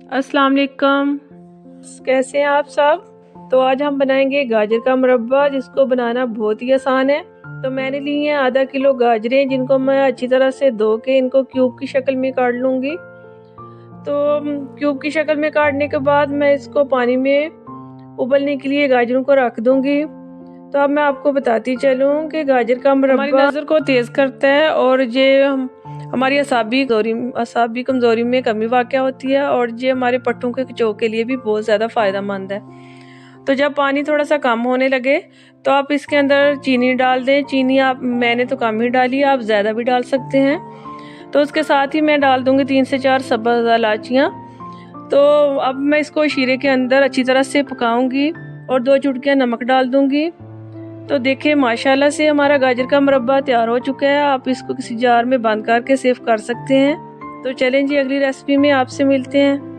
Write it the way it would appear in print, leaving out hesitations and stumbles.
अस्सलाम वालेकुम। कैसे हैं आप सब? तो आज हम बनाएंगे गाजर का मुरब्बा, जिसको बनाना बहुत ही आसान है। तो मैंने ली हैं आधा किलो गाजरें, जिनको मैं अच्छी तरह से धो के इनको क्यूब की शक्ल में काट लूँगी। तो क्यूब की शक्ल में काटने के बाद मैं इसको पानी में उबलने के लिए गाजरों को रख दूँगी। तो अब मैं आपको बताती चलूँ कि गाजर का मुरब्बा हमारी नज़र को तेज़ करता है, और ये हमारी असाबी कमज़ोरी में कमी वाक़या होती है, और ये हमारे पट्टों के खिंचाव के लिए भी बहुत ज़्यादा फ़ायदेमंद है। तो जब पानी थोड़ा सा कम होने लगे तो आप इसके अंदर चीनी डाल दें। चीनी मैंने तो कम ही डाली, आप ज़्यादा भी डाल सकते हैं। तो उसके साथ ही मैं डाल दूँगी 3 से 4 सब्ज़ इलायचियाँ। तो अब मैं इसको शीरे के अंदर अच्छी तरह से पकाऊंगी और 2 चुटकियाँ नमक डाल दूँगी। तो देखिए माशाल्लाह से हमारा गाजर का मुरब्बा तैयार हो चुका है। आप इसको किसी जार में बंद करके सेव कर सकते हैं। तो चलें जी, अगली रेसिपी में आपसे मिलते हैं।